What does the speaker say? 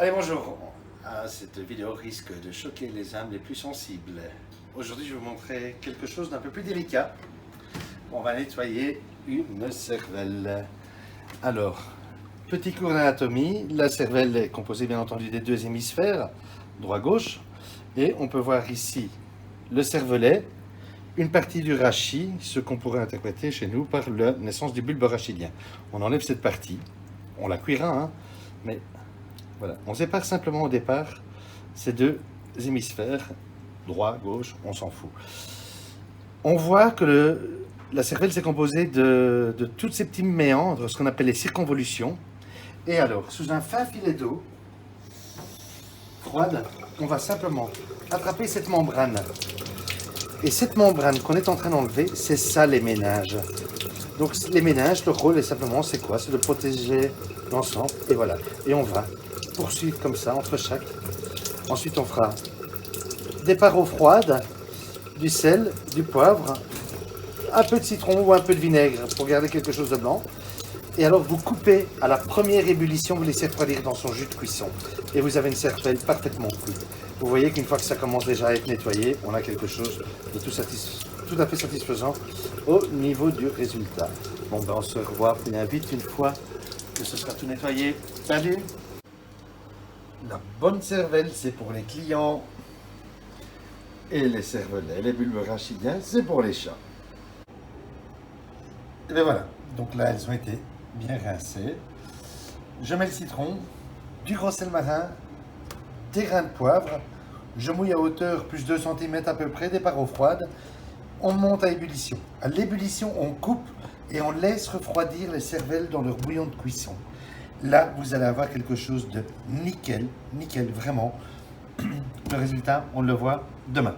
Allez, bonjour. Cette vidéo risque de choquer les âmes les plus sensibles. Aujourd'hui, je vais vous montrer quelque chose d'un peu plus délicat. On va nettoyer une cervelle. Alors, petit cours d'anatomie. La cervelle est composée bien entendu des deux hémisphères, droit-gauche. Et on peut voir ici le cervelet, une partie du rachis, ce qu'on pourrait interpréter chez nous par la naissance du bulbe rachidien. On enlève cette partie, on la cuira, hein, mais voilà. On sépare simplement au départ ces deux hémisphères, droit, gauche, on s'en fout. On voit que la cervelle s'est composée de tous ces petits méandres, ce qu'on appelle les circonvolutions. Et alors, sous un fin filet d'eau froide, on va simplement attraper cette membrane. Et cette membrane qu'on est en train d'enlever, c'est ça les méninges. Donc les méninges, le rôle est simplement, c'est quoi? C'est de protéger l'ensemble, et voilà. Et on va poursuivre comme ça, entre chaque. Ensuite, on fera des pares eau froide, du sel, du poivre, un peu de citron ou un peu de vinaigre pour garder quelque chose de blanc. Et alors, vous coupez à la première ébullition, vous laissez refroidir dans son jus de cuisson. Et vous avez une cervelle parfaitement cuite. Vous voyez qu'une fois que ça commence déjà à être nettoyé, on a quelque chose de tout à fait satisfaisant au niveau du résultat. Bon, ben on se revoit bien vite une fois que ce sera tout nettoyé. Salut! La bonne cervelle, c'est pour les clients. Et les cervelets, les bulbes rachidiens, c'est pour les chats. Et bien voilà, donc là, elles ont été bien rincées. Je mets le citron, du gros sel marin, des grains de poivre. Je mouille à hauteur plus 2 cm à peu près, des pares eau froide. On monte à ébullition. À l'ébullition, on coupe et on laisse refroidir les cervelles dans leur bouillon de cuisson. Là, vous allez avoir quelque chose de nickel, nickel, vraiment. Le résultat, on le voit demain.